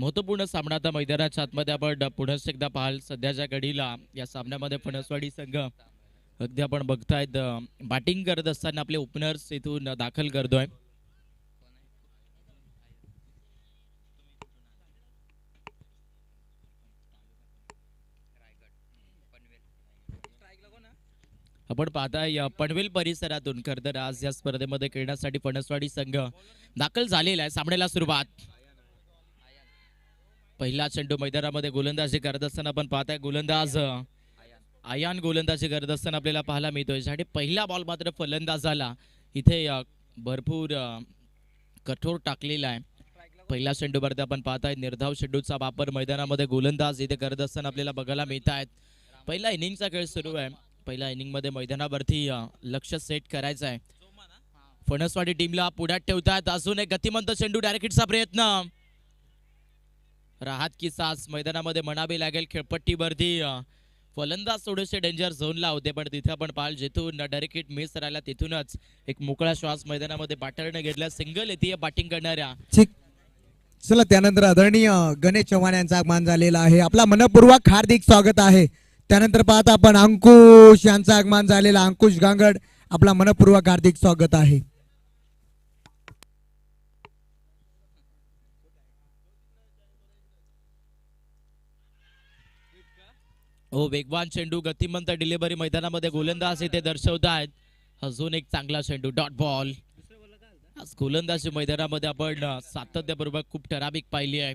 महत्त्वपूर्ण सामना आता मैदानाच्या आतमध्ये आपण पुन्हा एकदा पाहाल. सध्याच्या घडीला या सामन्यामध्ये फणसवाडी संघ अगदी आपण बघतायत बॅटिंग करत असताना आपले ओपनर्स इथून दाखल करतोय. आपण पाहताय पनवेल परिसरातून खरं तर आज या स्पर्धेमध्ये खेळण्यासाठी फणसवाडी संघ दाखल झालेला आहे. सामन्याला सुरुवात. पहिला चेंडू मैदानामध्ये गोलंदाजी करत असताना आपण पाहताय गोलंदाज आयान गोलंदाजी करत असताना आपल्याला पाहायला मिळतोय. आणि पहिला बॉल मात्र फलंदाजाला इथे भरपूर कठोर टाकलेला आहे. पहिल्या चेंडूवरती आपण पाहताय निर्धाव चेंडूचा वापर मैदानामध्ये गोलंदाज इथे करत असताना आपल्याला बघायला मिळत आहेत. पहिला इनिंगचा खेळ सुरू आहे. पहिल्या इनिंग मध्ये मैदानावरती लक्ष सेट करायचं आहे. फणसवाडी टीमला पुढ्यात ठेवतात. अजून एक गतिमंत चेंडू डायरेक्ट हिटचा प्रयत्न. राहत की सास मैदानामध्ये म्हणावी लागेल. खेळपट्टीवरती फलंदाज थोडेसे डेंजर झोनला होते, पण तिथे आपण पाहाल जिथून डायरेक्ट हिट मिस राहिला तिथूनच एक मोकळा श्वास मैदानामध्ये बाटरने घेतला. सिंगल येते बॅटिंग करणाऱ्या. चला त्यानंतर आदरणीय गणेश चव्हाण यांचा आगमन झालेला आहे. आपला मनपूर्वक हार्दिक स्वागत आहे. त्यानंतर पाहता आपण अंकुश यांचा आगमन झालेला. अंकुश गांगड आपला मनपूर्वक हार्दिक स्वागत आहे. हो, वेगवान चेंडू गतिमंत डिलिव्हरी मैदानामध्ये गोलंदाज इथे दर्शवत आहेत. अजून एक चांगला चेंडू डॉट बॉल. आज गोलंदाजी मैदानामध्ये आपण सातत्यपूर्वक खूप ठराविक पाहिली आहे.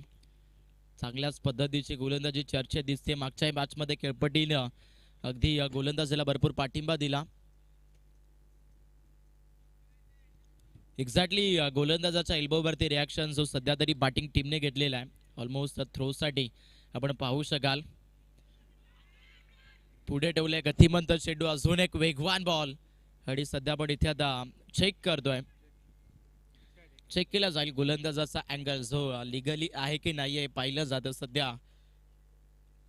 चांगल्याच पद्धतीची गोलंदाजी चर्चेत दिसते. मागच्या मॅच मध्ये खेळपट्टीनं अगदी गोलंदाजीला भरपूर पाठिंबा दिला. एक्झॅक्टली गोलंदाजाच्या एल्बोवरती रिॲक्शन जो सध्या तरी बॅटिंग टीमने घेतलेला आहे ऑलमोस्ट थ्रो साठी आपण पाहू शकाल. पुढे ठेवले गतिमंत चेंडू. अजून एक वेगवान बॉल. आणि सध्या आपण इथे आता चेक करतोय. चेक केला जाईल गोलंदाजाचा अँगल जो लिगली आहे की नाही हे पाहिलं जातं सध्या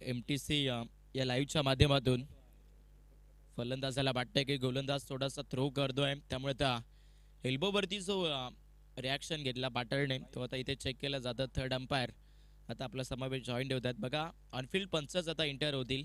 एमटीसी या लाईव्हच्या माध्यमातून. फलंदाजाला वाटतंय की गोलंदाज थोडासा थ्रो करतोय, त्यामुळे त्या एल्बोवरती जो रिॲक्शन घेतला बॅटरने तो आता इथे चेक केला जातं. थर्ड अंपायर आता आपला समावेश जॉईन ठेवतात. बघा ऑनफिल्ड पंचच आता इंटर होतील.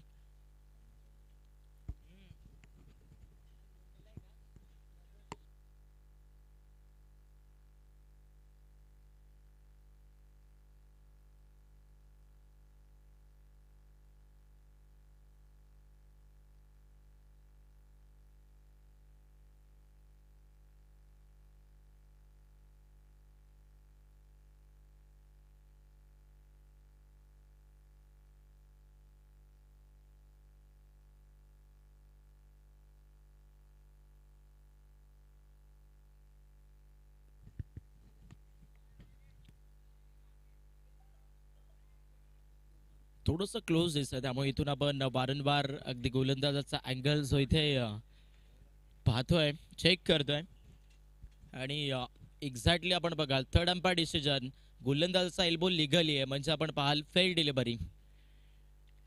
थोडंसं क्लोज दिसतं, त्यामुळे इथून आपण वारंवार अगदी गोलंदाजाचा अँगल जो इथे पाहतोय चेक करतोय. आणि एक्झॅक्टली आपण बघाल थर्ड अंपायर डिसिजन. गोलंदाजाचा एल्बो लिगली आहे, म्हणजे आपण पाहाल फेल डिलिव्हरी.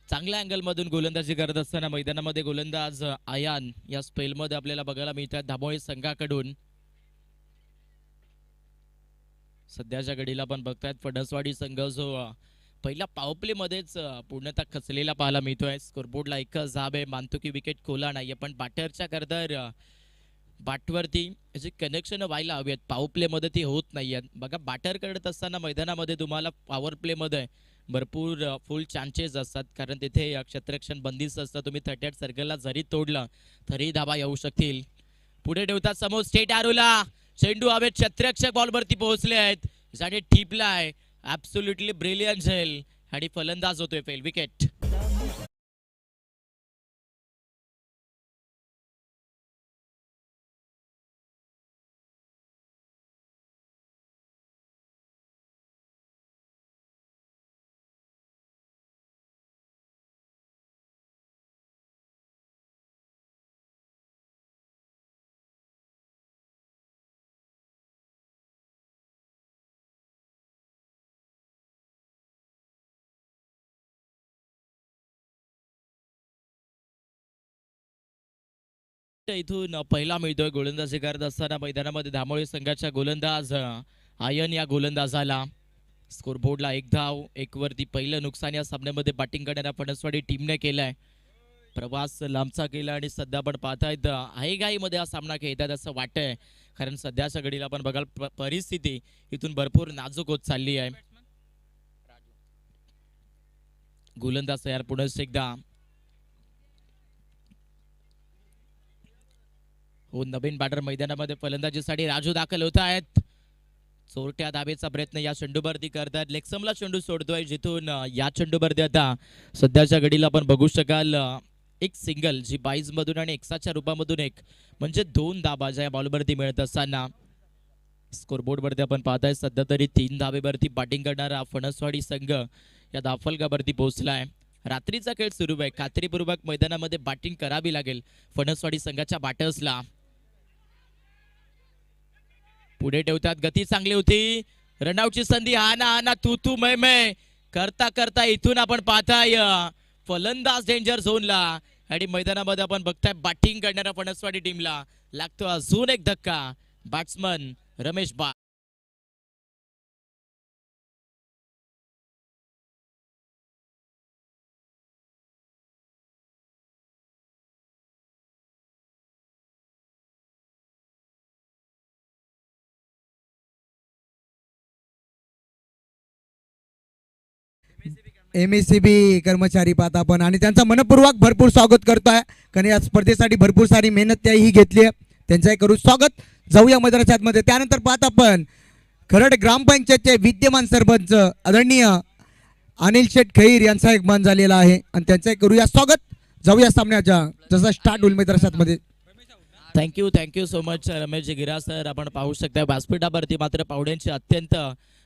चांगल्या अँगल मधून गोलंदाजी करत असताना मैदानामध्ये गोलंदाज आयान या स्पेलमध्ये आपल्याला बघायला मिळतात दाभोळे संघाकडून. सध्याच्या घडीला आपण बघतायत फणसवाडी संघ जो पहिल्या पॉवर मध्येच पूर्णतः खचलेला पाहायला मिळतोय. स्कोरबोर्डला एकच धाब आहे. मानतो की विकेट खोला नाहीये, पण बॅटरच्या करता बॅटवरती जे कनेक्शन व्हायला हवेत पॉवर प्ले मध्ये ते होत नाहीयेत. बघा बॅटर करत असताना मैदानामध्ये तुम्हाला पॉवर प्ले मध्ये भरपूर फुल चान्सेस असतात, कारण तिथे क्षेत्ररक्षण बंदिस्त असतं. तुम्ही 38 सर्कलला जरी तोडलं तरी धाबा येऊ शकतील. पुढे ठेवतात समोर स्टेट आरोला. चेंडू हवेत क्षेत्ररक्षक बॉलवरती पोहोचले आहेत. ज्याने टिपला आहे. ऍब्सोल्युटली ब्रिलियंट झेल. आणि फलंदाज होतोय फेल. विकेट. इथून पहिला मिळतोय गोलंदाजी करत असताना मैदानामध्ये दाभोळे संघाच्या गोलंदाज आयन या गोलंदाजाला. स्कोरबोर्डला एक धाव, एक वरती पहिलं नुकसान या सामन्यामध्ये बॅटिंग करणाऱ्या फणसवाडी टीमने केलाय. प्रवास लांबचा केला आणि सध्या आपण पाहतायत आईघाईमध्ये हा सामना खेळतात असं वाटतंय, कारण सध्याच्या घडीला आपण बघाल परिस्थिती इथून भरपूर नाजूक होत चालली आहे. गोलंदाज तयार पुन्हा एकदा. हो, नवीन बॅटर मैदानामध्ये फलंदाजीसाठी राजू दाखल होत आहेत. चोरट्या दाबेचा प्रयत्न या चेंडूवरती करतात. लेक्समला चेंडू सोडतोय, जिथून या चेंडूवरती आता सध्याच्या घडीला आपण बघू शकाल एक सिंगल जी 22 मधून आणि एक्साच्या रूपामधून एक, म्हणजे 2 धाबा ज्या बॉलवरती मिळत असताना स्कोरबोर्डवरती आपण पाहताय सध्या तरी 3 धाबेवरती बॅटिंग करणारा फणसवाडी संघ या धाफलकावरती पोहोचलाय. रात्रीचा खेळ सुरू आहे. खात्रीपूर्वक मैदानामध्ये बॅटिंग करावी लागेल फणसवाडी संघाच्या बॅटर्सला. पुढे ठेवतात, गती चांगली होती, रनआउटची संधी, हा ना तू तू मै करता करता इथून आपण पाहताय फलंदाज डेंजर झोनला आणि मैदानामध्ये आपण बघताय बॅटिंग करणाऱ्या फणसवाडी टीमला लागतो अजून एक धक्का. बॅट्समन रमेश बा MSCB कर्मचारी पाहता आपण आणि त्यांचा मनपूर्वक भरपूर स्वागत करतोय, कारण या स्पर्धेसाठी भरपूर सारी मेहनत त्याही घेतली आहे. त्यांचाही करू स्वागत. जाऊया मैदानाच्या आतमध्ये. त्यानंतर पाहता आपण खरड ग्रामपंचायतचे विद्यमान सरपंच आदरणीय अनिल शेठ खैर यांचा एक मान झालेला आहे आणि त्यांचाही करूया स्वागत. जाऊया सामन्याच्या जसा स्टार्ट होईल मैदानाच्या आतमध्ये. थँक्यू सो मच रमेश गिरा सर. आपण पाहू शकता व्यासपीठावरती मात्र पाहुण्यांची अत्यंत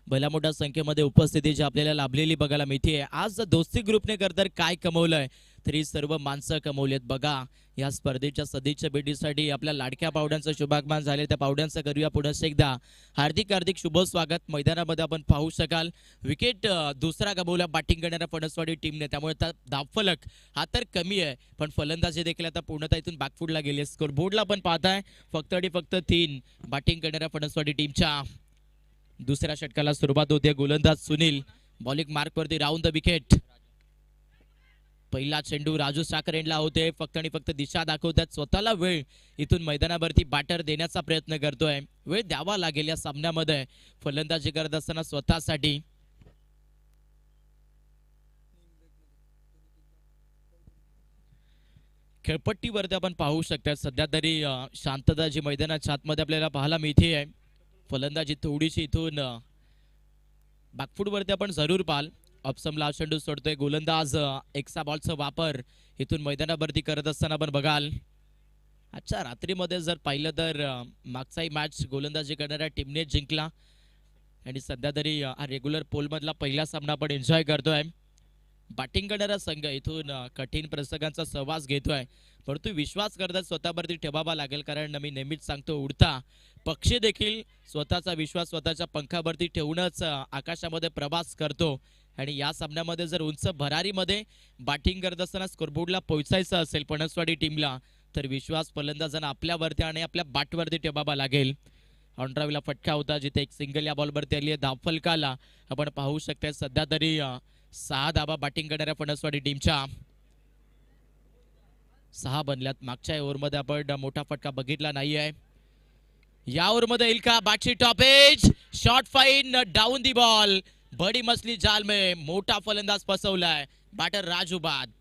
भल्या मोठ्या संख्येमध्ये उपस्थिती जी आपल्याला लाभलेली बघायला मिळते. आज दोस्ती ग्रुपने तर काय कमवलंय, तरी सर्व माणसं कमवलेत बघा. या स्पर्धेच्या सदिच्छा भेटीसाठी आपल्या लाडक्या पाहुण्यांचं शुभागमन झाले, त्या पाहुण्यांचं करूया पुन्हा एकदा हार्दिक हार्दिक शुभ स्वागत. मैदानामध्ये आपण पाहू शकाल विकेट दुसरा गमवला बॅटिंग करणाऱ्या फणसवाडी टीमने, त्यामुळे धावफलक हा तर कमी आहे, पण फलंदाजी देखील आता पूर्णतः इथून बॅकफुटला गेली. स्कोर बोर्डला आपण पाहताय फक्त आणि फक्त 3 बॅटिंग करणाऱ्या फणसवाडी टीमच्या. दुसऱ्या षटकाला सुरुवात होते. गोलंदाज सुनील बॉलिंग मार्कवरती राऊंड द विकेट. पहिला चेंडू राजू साकरेंला होते, फक्त आणि फक्त दिशा दाखवतात. स्वतःला वेळ इथून मैदानावरती बॅटर देण्याचा प्रयत्न करतोय. वेळ द्यावा लागेल या सामन्यामध्ये फलंदाजी करत असताना स्वतःसाठी. खेळपट्टीवरती आपण पाहू शकता सध्या तरी शांतता जी मैदानाच्या आतमध्ये आपल्याला पाहायला मिळते आहे. फलंदाजी थोडीशी इथून बॅकफुटवरती आपण जरूर पाहाल. ऑप्शनला चेंडू सोडतोय गोलंदाज. एक्सा बॉलचा वापर इथून मैदानावरती करत असताना आपण बघाल. अच्छा, रात्रीमध्ये जर पाहिलं तर मागचाही मॅच गोलंदाजी करणाऱ्या टीमने जिंकला आणि सध्या तरी हा रेग्युलर पोलमधला पहिला सामना आपण एन्जॉय करतोय. बॅटिंग करणारा संघ इथून कठीण प्रसंगांचा सहवास घेतोय, परंतु विश्वास करतात स्वतःवरती ठेवावा लागेल, कारण मी नेहमीच सांगतो उडता पक्षी देखील स्वतःचा विश्वास स्वतःच्या पंखावरती ठेवूनच आकाशामध्ये प्रवास करतो. आणि या सामन्यामध्ये जर उंच भरारीमध्ये बॅटिंग करत असताना स्कोरबोर्डला पोहोचायचं असेल फणसवाडी टीमला, तर विश्वास फलंदाजांना आपल्यावरती आणि आपल्या बॅटवरती ठेवावा लागेल. ऑनड्राईव्हला फटका होता, जिथे एक सिंगल या बॉलवरती आली आहे. धावफलकाला आपण पाहू शकता सध्या तरी 6 धाबा बॅटिंग करणाऱ्या फणसवाडी टीमच्या. 6 बनल्यात. मागच्या ओव्हरमध्ये आपण मोठा फटका बघितला नाहीये. या ओव्हरमध्ये येईल का बॅटची top edge, short fine, down the ball. बडी मछली जाल में मोठा फलंदाज फसवलाय बॅटर राजू बाद.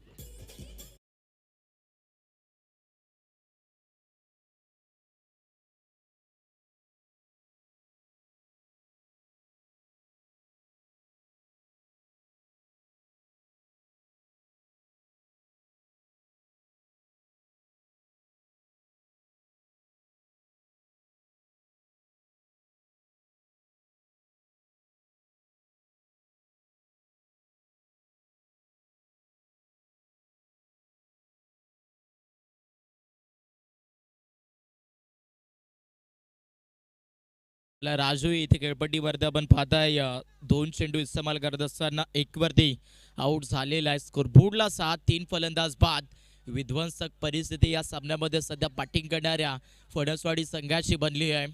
राजू इथे खेळपट्टीवरती आपण पाहताय 2 चेंडू इस्तेमाल करत असताना 1 वरती आउट झालेला आहे. स्कोरबोर्डला 3 फलंदाज बाद. विध्वंसक परिस्थिती या सामन्यामध्ये सध्या बॅटिंग करणाऱ्या फणसवाडी संघाची बनली आहे.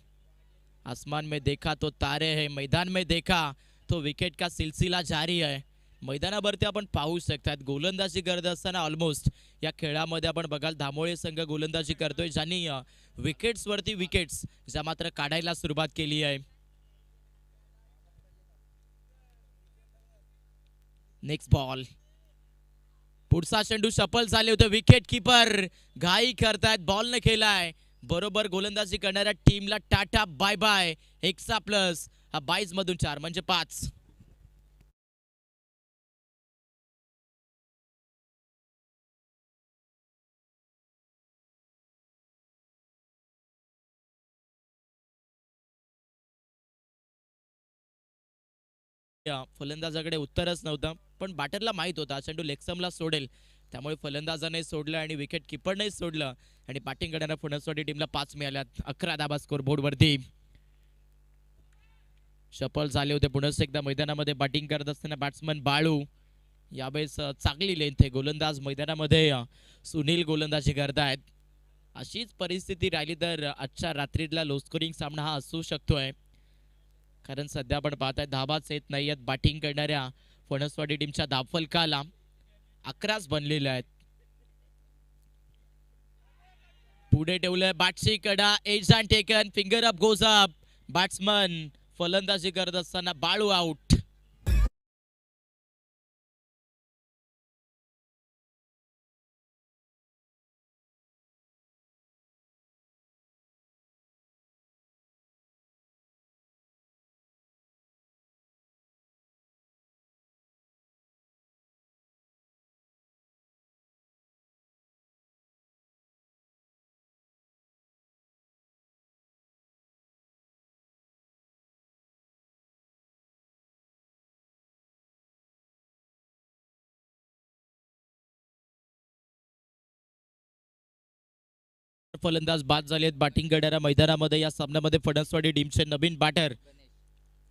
आसमान में देखा तो तारे है, मैदान में देखा तो विकेट का सिलसिला जारी आहे. मैदानावरती आपण पाहू शकतात गोलंदाजी करत असताना ऑलमोस्ट या खेळामध्ये आपण बघाल दामोळे संघ गोलंदाजी करतोय, ज्यांनी विकेट्स वरती विकेट्स ज्या मात्र काढायला सुरुवात केली आहे. नेक्स्ट बॉल, पुढचा चेंडू सफल झाले होते. विकेट किपर घाई करतायत, बॉल न केलाय. बरोबर गोलंदाजी करणाऱ्या टीमला टाटा बाय बाय. 1 प्लस, हा 22 मधून 4 म्हणजे 5. फलंदाजाकडे उत्तरच नव्हतं, पण बॅटरला माहित होता चेंडू लेगस्टंपला सोडेल, त्यामुळे फलंदाजाने सोडलं आणि विकेट किपरने सोडलं आणि बॅटिंग करणाऱ्या फणसवाडी टीमला 5 मिळाल्यात. 11 धाबा स्कोर बोर्ड वरती. शफल झाले होते. पुन्हा एकदा मैदानामध्ये बॅटिंग करत असताना बॅट्समन बाळू, यावेळेस चांगली लेंथ आहे. गोलंदाज मैदानामध्ये सुनील गोलंदाजी करतायत. अशीच परिस्थिती राहिली तर आजच्या रात्रीला लो स्कोरिंग सामना हा असू शकतोय, कारण सध्या आपण पाहताय धाबाच येत नाहीयेत बॅटिंग करणाऱ्या फणसवाडी टीमच्या धावफलकाला. 11च बनलेले आहेत. पुढे ठेवलंय बॅटची कडा, edge and taken, finger up goes up. Batsman फलंदाजी करत असताना बाळू आउट. फलंदाज बाद झाले आहेत बॅटिंग करणाऱ्या मैदानामध्ये. या सामन्यामध्ये फणसवाडी टीमचे नवीन बॅटर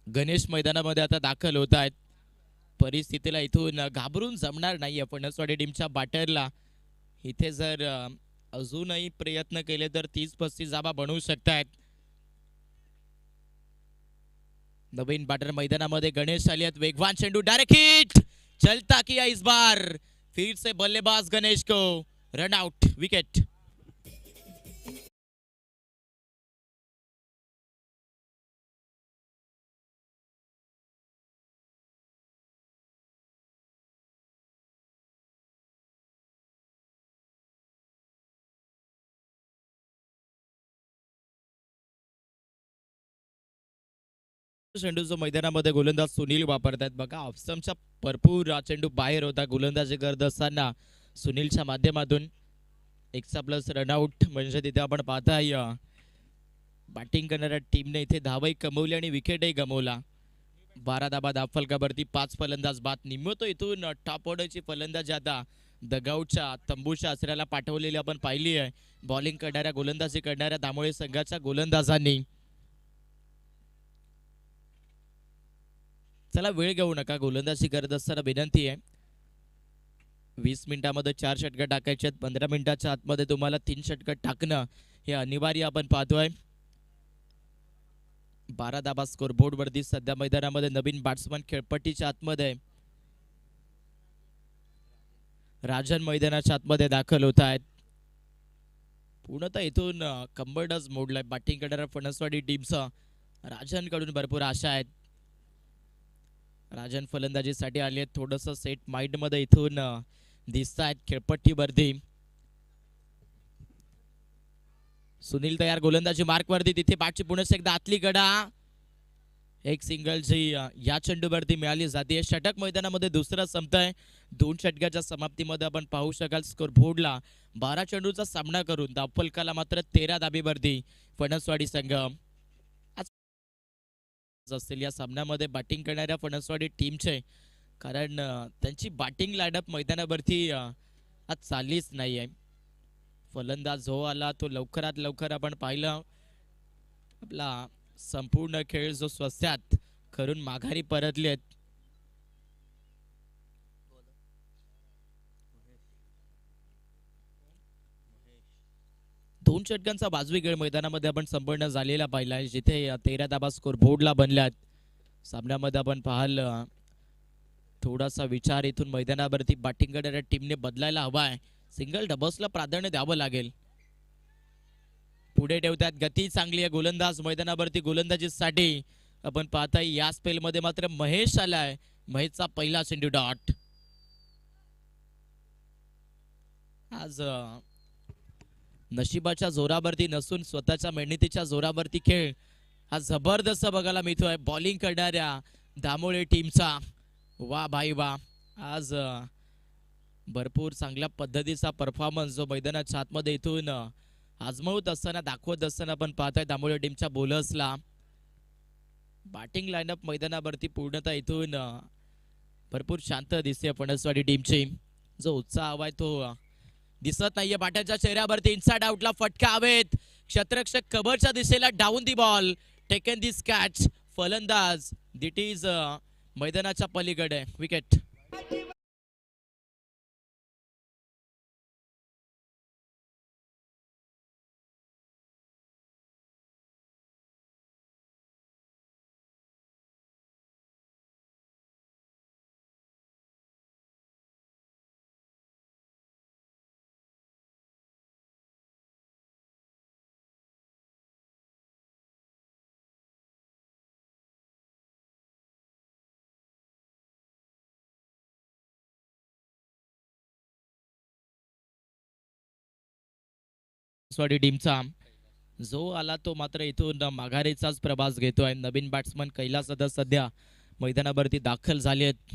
गणेश मैदानामध्ये आता दाखल होत आहेत. परिस्थितीला इथून घाबरून जमणार नाहीये फणसवाडी टीमच्या बॅटरला. इथे जर अजूनही प्रयत्न केले तर 30-35 धाबा बनवू शकतायत. नवीन बॅटर मैदानामध्ये गणेश आले आहेत. वेगवान चेंडू, डायरेक्ट हिट, चलता किया इस बार. फिर से बल्लेबाज गणेश को रन आउट, विकेट. चेंडू जो मैदानामध्ये गोलंदाज सुनील वापरतात बघा, ऑप्शनच्या भरपूर चेंडू बाहेर होता. गोलंदाजी करत असताना सुनीलच्या माध्यमातून 1 प्लस रनआउट, म्हणजे तिथे आपण पाहताय बॅटिंग करणाऱ्या टीमने इथे धावही कमवली आणि विकेटही गमवला. 12 धाबा धावफलकावरती 5 फलंदाज बाद. निम्मतो इथून टॉप ऑर्डरची फलंदाजी आता दगाऊटच्या तंबूच्या आसऱ्याला पाठवलेली आपण पाहिली आहे. बॉलिंग करणाऱ्या गोलंदाजी करणाऱ्या दामोळे संघाच्या गोलंदाजांनी. चला वेळ घेऊ नका, गोलंदाजी करत असताना विनंती आहे. 20 मिनिटांमध्ये 4 षटकं टाकायचे आहेत. 15 मिनिटाच्या आतमध्ये तुम्हाला 3 षटकं टाकणं हे अनिवार्य आपण पाहतोय. 12 धाबा स्कोर बोर्ड वरती सध्या मैदानामध्ये नवीन बॅट्समन खेळपट्टीच्या आतमध्ये राजन मैदानाच्या आतमध्ये दाखल होत आहेत. पूर्णतः इथून कंबरडच मोडलाय बॅटिंग करणाऱ्या फणसवाडी टीमचा. राजन कडून भरपूर आशा आहेत. राजन फलंदाजीसाठी आले आहेत. थोडस सेट माइंड मध्ये इथून दिसत आहेत खेळपट्टीवरती. सुनील तयार गोलंदाजी मार्क वरती. तिथे बॅटची पुन्हा एकदा आतली कडा, एक सिंगल जी या चेंडूवरती मिळाली जाते. षटक मैदानामध्ये दुसरा संपतंय. 2 षटकाच्या समाप्तीमध्ये आपण पाहू शकाल स्कोर बोर्डला 12 चेंडूचा सामना करून धावफलकाला मात्र 13 धाबेवरती फणसवाडी संघ असतील. या सामन्यामध्ये बॅटिंग करणाऱ्या फणसवाडी टीमचे, कारण त्यांची बॅटिंग लाईनअप मैदानावरती आज चाललीच नाहीये. फलंदाज जो आला तो लवकरात लवकर आपण पाहिलं आपला संपूर्ण खेळ जो स्वस्तात करून माघारी परतलेत. दोन षटकांचा वाजवी खेळ मैदानामध्ये आपण संपूर्ण झालेला पाहिला, जिथे 13 धाबा स्कोर बोर्डला बनल्यात. सामन्यामध्ये आपण पाहाल थोडासा विचार इथून मैदानावरती बॅटिंग करणाऱ्या टीमने बदलायला हवाय. सिंगल डबल्सला प्राधान्य द्यावं लागेल. पुढे ठेवतात, गती चांगली आहे गोलंदाज मैदानावरती गोलंदाजीसाठी. आपण पाहताय या स्पेल मध्ये मात्र महेश आलाय. महेशचा पहिला चेंडू डॉट. आज नशिबाच्या जोरावरती नसून स्वतःच्या मेहनतीच्या जोरावरती खेळ हा जबरदस्त बघायला मिळतोय बॉलिंग करणाऱ्या दामोळे टीमचा. वा भाई वा. आज भरपूर चांगल्या पद्धतीचा परफॉर्मन्स जो मैदानाच्या आतमध्ये इथून आजमावत असताना दाखवत असताना आपण पाहताय दामोळे टीमच्या बॉलर्सला. बॅटिंग लाईनअप मैदानावरती पूर्णतः इथून भरपूर शांत दिसते फणसवाडी टीमची. जो उत्साह हवाय तो दिसत नाहीये बाट्याच्या चेहऱ्यावरती. इनसाइड आउटला फटका हवेत. क्षेत्ररक्षक कव्हरच्या दिशेला down the ball. Taken this catch. फलंदाज दिट इज मैदानाच्या पलीकडे विकेट. स्वाडी टीमचा जो आला तो मात्र इथून माघारीचाच प्रवास घेतोय. नवीन बॅट्समन कैलास सध्या मैदानावरती दाखल झाले आहेत.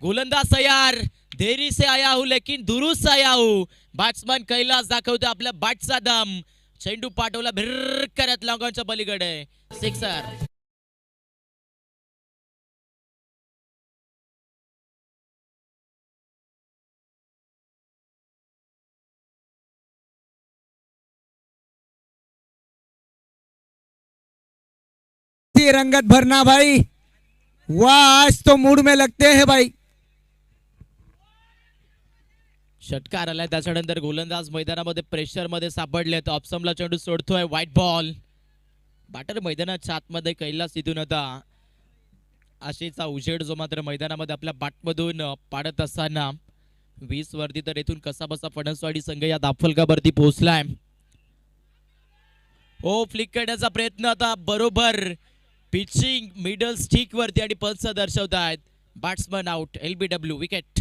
गोलंदाज तयार. देरी से आया हूं लेकिन दुरुस्त आया हूं. बॅट्समन कैलास दाखवतो आपल्या बॅटचा दम. चेंडू पाठवला भिर करत लॉंगॉनच्या पलीकडे. सिक्सर. रंगत भरना भाई. वाह आज तो मूड में लगते हैं भाई. षटकार आलाय. त्याच्यानंतर गोलंदाज मैदानामध्ये प्रेशर मध्ये सापडलेत. ऑप्शनला चेंडू सोडतोय. White ball. बॅटर मैदानाच्या आतमध्ये कैलास इथून आता आशेचा उजेड जो मात्र मैदानामध्ये आपल्या बॅटमधून पाडत असताना 20 वरती तर इथून कसा बसा फणसवाडी संघ या दाफलकावरती पोहोचलाय. ओ फ्लिक करण्याचा प्रयत्न आता बरोबर पिचिंग मिडल स्टिक वरती आणि पंच दर्शवतायत. Batsman out. LBW wicket.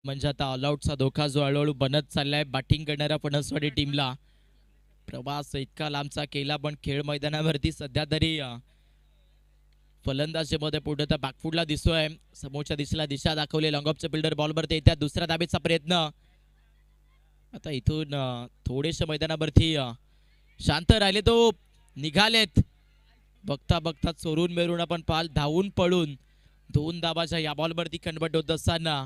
म्हणजे आता ऑलआउटचा धोका जो हळूहळू बनत चाललाय बॅटिंग करणाऱ्या फणसवाडी टीमला. प्रवास इतका लांबचा केला पण खेळ मैदानावरती सध्या तरी फलंदाजीमध्ये पुढे तर बॅकफुटला दिसतोय. समोरच्या दिशेला दिशा दाखवली. लॉंग ऑफचे बिल्डर बॉलवरती येत्या. दुसऱ्या धाबेचा प्रयत्न. आता इथून थोडेसे मैदानावरती शांत राहिले तो निघालेत. बघता बघता चोरून मेरून आपण पाल धावून पळून 2 धाबाच्या या बॉलवरती कन्वर्ट होत असताना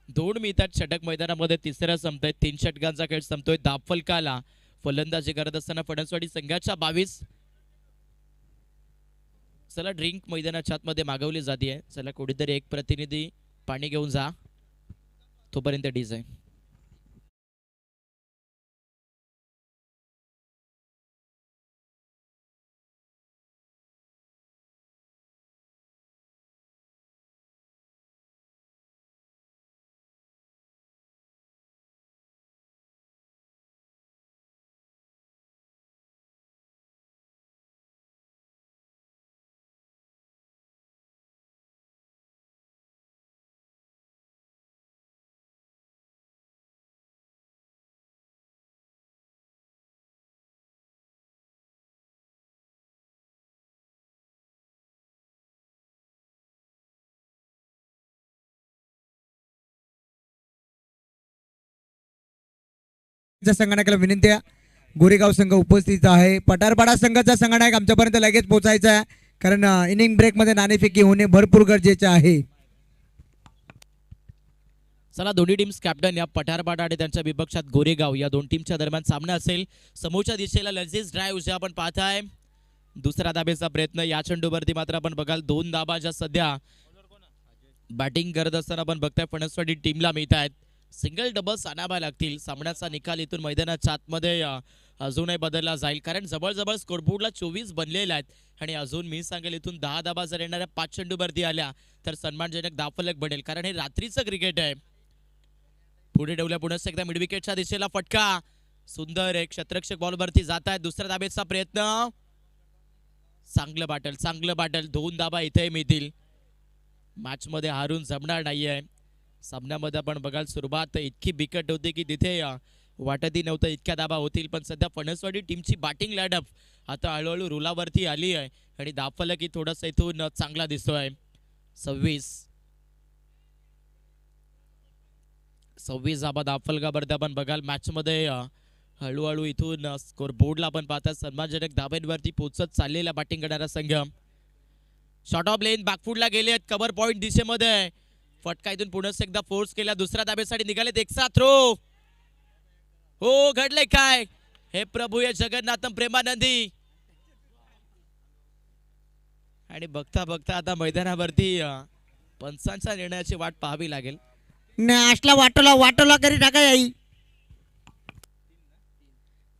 2 मिनिटात षटक मैदानामध्ये तिसऱ्या संपतोय. 3 षटकांचा खेळ संपतोय. दाफलकाला फलंदाजी करत असताना फणसवाडी संघाच्या 22. चला ड्रिंक मैदानाच्या आतमध्ये मागवली जाते. चला कुठेतरी एक प्रतिनिधी पाणी घेऊन जा. तोपर्यंत डीजे. संगणकाला विनंती आहे. गोरेगाव संघ उपस्थित आहे. पठारपाडा संघाचा संगणक आमच्यापर्यंत लगेच पोहोचायचा आहे. कारण इनिंग ब्रेकमध्ये नाणेफेकी होणे भरपूर गरजेचे आहे. चला दोन्ही टीम्स कॅप्टन या पठारपाटा आणि त्यांच्या विपक्षात गोरेगाव या दोन टीमच्या दरम्यान सामना असेल. समोरच्या दिशेला लजीज ड्राईव्ह जे आपण पाहताय, दुसरा दाबेचा प्रयत्न या चेंडूवरती मात्र आपण बघाल 2 धाबा ज्या सध्या बॅटिंग करत असताना आपण बघताय फणसवाडी टीमला मिळत आहेत. सिंगल डबल्स आणावा लागतील. सामन्याचा निकाल इथून मैदानाच्या आतमध्ये अजूनही बदलला जाईल, कारण जवळजवळ स्कोरबोर्डला 24 बनलेले आहेत आणि अजून मी सांगेल इथून 10 धाबा जर येणाऱ्या 5 चेंडूवरती आल्या तर सन्मानजनक धावफलक बनेल, कारण हे रात्रीचं क्रिकेट आहे. पुढे ठेवल्या पुन्हा एकदा मिड विकेटच्या दिशेला फटका, सुंदर एक क्षेत्ररक्षक बॉलवरती जात आहे. दुसऱ्या धाबेचा प्रयत्न, चांगलं बाटल 2 धाबा इथे मिळतील. मॅच मध्ये हारून जमणार नाहीये. सामन्यामध्ये आपण बघाल सुरुवात इतकी बिकट होती की तिथे वाटतही नव्हतं इतक्या धाबा होतील, पण सध्या फणसवाडी टीमची बॅटिंग लाईनअप आता हळूहळू रुलावरती आली आहे आणि धावफलकही थोडासा इथून चांगला दिसतोय. 26 धाबा धावफलकावरती आपण बघाल मॅच मध्ये हळूहळू इथून स्कोर बोर्डला आपण पाहता सन्मानजनक धाब्यांवरती पोहोचत चाललेला बॅटिंग करणारा संघ. शॉर्ट ऑफ लेन बॅकफुटला गेले, कव्हर पॉइंट दिशेमध्ये फटका इथून पुन्हा एकदा फोर्स केला. दुसऱ्या धाब्यासाठी निघालेत, एकसा थ्रो. हो, घडले काय हे प्रभू हे जगन्नाथम प्रेमानंदी. आणि बघता बघता आता मैदानावरती पंचांच्या निर्णयाची वाट पाहावी लागेल. असला वाटोला करी टाका याई.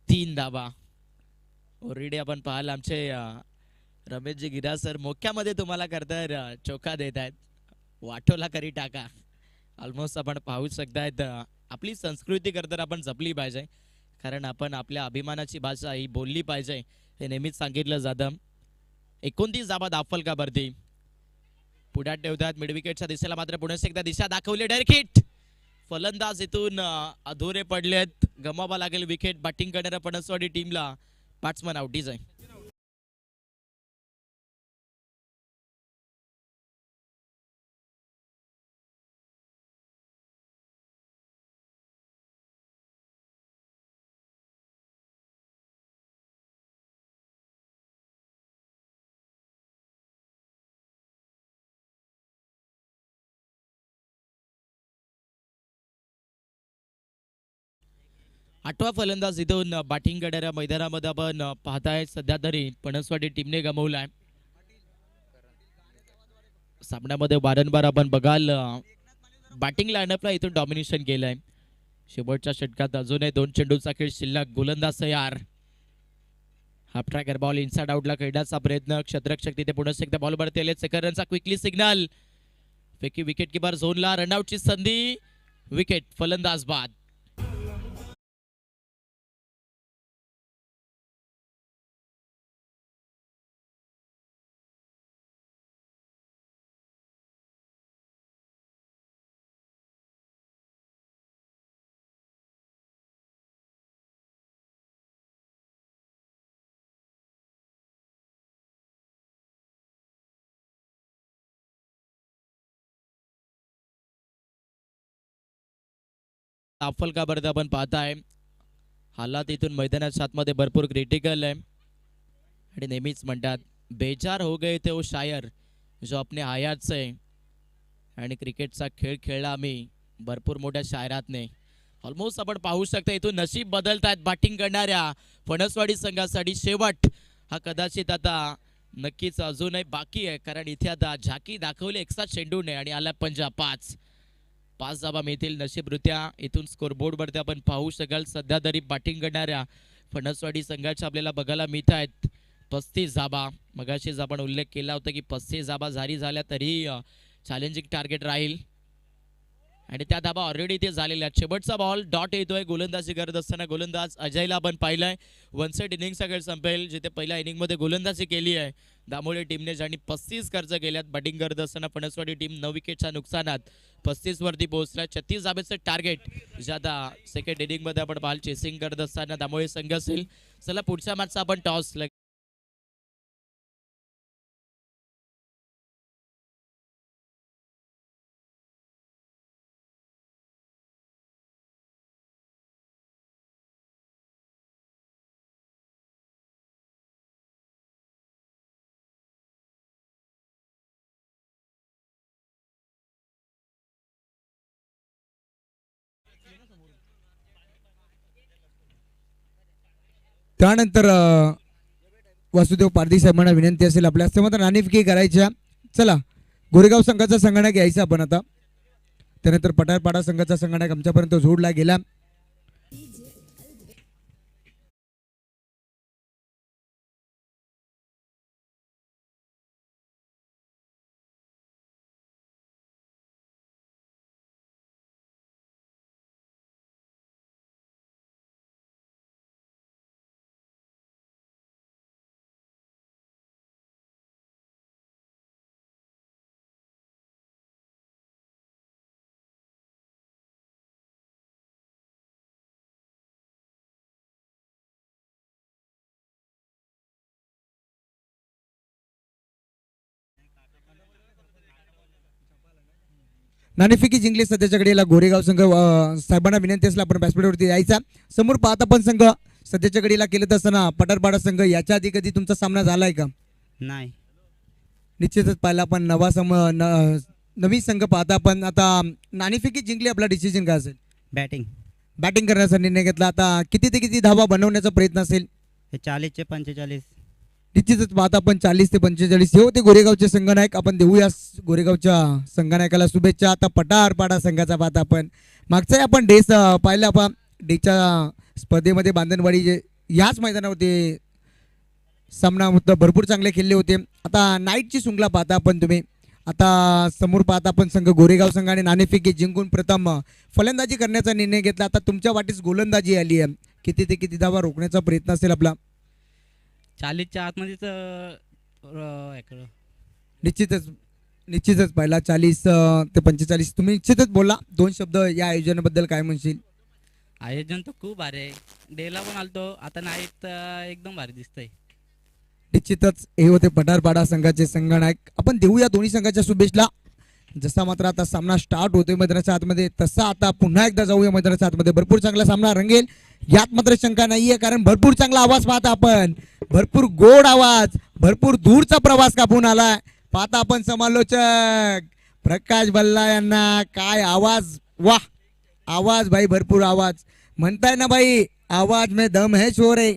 3 धाबा ऑलरेडी आपण पाहाल आमचे रमेशजी गिरा सर मोक्यामध्ये तुम्हाला करताय चोखा देत आहेत. वाटोला करी टाका ऑलमोस्ट आपण पाहू शकतायत. आपली संस्कृती करता आपण जपली पाहिजे, कारण आपण आपल्या अभिमानाची भाषा ही बोलली पाहिजे हे नेहमीच सांगितलं जातं. 29 धाबा धावफलकावरती पुढ्यात ठेवतात. मिड विकेटच्या दिशेला मात्र पुन्हा एकदा दिशा दाखवली. डायरेक्ट हिट, फलंदाज इथून अधुरे पडलेत. गमावा लागेल विकेट बॅटिंग करणाऱ्या फणसवाडी टीमला. बॅट्समन आउटीज आहे. आठवा फलंदाज इथून बॅटिंग करणाऱ्या मैदानामध्ये आपण पाहताय सध्या तरी फणसवाडी टीमने गमावलाय. सामन्यामध्ये वारंवार आपण बघाल बॅटिंग लाईनअपला इथून डॉमिनेशन केलंय. शेवटच्या षटकात अजूनही 2 चेंडूचा खेळ शिल्लक. गोलंदाज तयार. हाफ ट्रॅकर बॉल इनसाइड आउटला खेळण्याचा प्रयत्न. क्षेत्ररक्षक तिथे पुन्हा एकदा बॉलवरती आले. सेकंड रनचा क्विकली सिग्नल. फेकी विकेट किपर झोनला. रनआउटची संधी. विकेट, फलंदाज बाद. धावफलकावरती आपण पाहताय हालात इथून मैदानाच्या आतमध्ये भरपूर क्रिटिकल आहे आणि नेहमीच म्हणतात बेजार हो गए थे वो शायर जो अपने हयात से. आणि क्रिकेटचा खेळ खेळला आम्ही भरपूर मोठ्या शायरातने. ऑलमोस्ट आपण पाहू शकता इथून नशीब बदलतायत बॅटिंग करणाऱ्या फणसवाडी संघासाठी. शेवट हा कदाचित आता नक्कीच अजूनही बाकी आहे, कारण इथे आता झाकी दाखवली एकसा चेंडूने आणि आला पंजा. 5 धाबा मिळतील नशीबरित्या. इथून स्कोरबोर्डवरती आपण पाहू शकाल सध्या तरी बॅटिंग करणाऱ्या फणसवाडी संघाच्या आपल्याला बघायला मिळत आहेत 35 धाबा. मगाशीच आपण उल्लेख केला होता की 35 धाबा जारी झाल्या तरी चॅलेंजिंग टार्गेट राहील आणि त्या धाबा ऑलरेडी ते झालेल्या. शेवटचा बॉल डॉट येतोय. गोलंदाजी करत असताना गोलंदाज अजयला आपण पाहिलंय. 1 सेट इनिंग सगळं संपेल, जिथे पहिल्या इनिंगमध्ये गोलंदाजी केली आहे दामोळे टीमने, ज्यांनी 35 खर्च केल्यात. बॅटिंग करत असताना फणसवाडी टीम 9 विकेटच्या नुकसानात 35 वरती पोहोचला. 36 धाब्याचं टार्गेट जे आता सेकंड इनिंगमध्ये आपण पाहाल चेसिंग करत असताना दामोळे संघ असेल. चला पुढच्या मॅचचा आपण टॉस त्यानंतर वासुदेव पारधी साहेबांना विनंती असेल आपल्या हस्ते मात्र नाणेफेकी करायच्या. चला गोरेगाव संघाचा संगणक यायचा आपण आता. त्यानंतर पठारपाडा संघाचा संगणक आमच्यापर्यंत जोडला गेला. नाणेफेकी जिंकली सध्याच्या घडीला गोरेगाव संघ. साहेबांना विनंती असेल आपण व्यासपीठावरती यायचा. समोर पाहता पण संघ सध्याच्या घडीला केलं असताना पठारपाडा संघ याच्या आधी कधी तुमचा सामना झालाय का? नाही. निश्चितच पाहिला पण नवीन संघ पाहता पण आता नाणेफेकी जिंकली. आपला डिसिजन काय असेल? बॅटिंग. बॅटिंग करण्याचा निर्णय घेतला. आता किती ते किती धावा बनवण्याचा प्रयत्न असेल? हे 40 चे 45. निश्चितच पाहता आपण 40 ते 45 हे होते गोरेगावचे संघनायक. आपण देऊया गोरेगावच्या संघनायकाला शुभेच्छा. आता पठारपाडा संघाचा पाहता आपण मागचा आपण डेस पाहिला. आपण डेच्या स्पर्धेमध्ये बांधणवाडी याच मैदानावरती सामना होता. भरपूर चांगले खेळले होते. आता नाईटची शृंखला पाहता आपण तुम्ही. आता समोर पाहता आपण संघ गोरेगाव संघाने नाणेफेकी जिंकून प्रथम फलंदाजी करण्याचा निर्णय घेतला. आता तुमच्या वाटेस गोलंदाजी आली आहे. किती ते किती धावा रोखण्याचा प्रयत्न असेल आपला? 40 च्या आतमध्येच निश्चितच पहिला 40 ते 45. तुम्ही निश्चितच बोला 2 शब्द या आयोजनाबद्दल काय म्हणशील? आयोजन तर खूप भारी आहे. डेला पण आलतो. आता नाईट एकदम भारी दिसतंय. निश्चितच हे होते पठारपाडा संघाचे संघनायक. आपण देऊया दोन्ही संघाच्या शुभेच्छा. जसा मात्र आता सामना स्टार्ट होतोय मैदानाच्या आतमध्ये तसा आता पुन्हा एकदा जाऊया मैदानाच्या आतमध्ये. भरपूर चांगला सामना रंगेल यात मात्र शंका नाहीये. कारण भरपूर चांगला आवाज पाहता आपण. भरपूर गोड आवाज. भरपूर दूरचा प्रवास कापून आलाय. पाहता आपण समालोचक प्रकाश बल्ला यांना. काय आवाज! वाह आवाज भाई. भरपूर आवाज. म्हणताय ना भाई आवाज में दम है शोर है.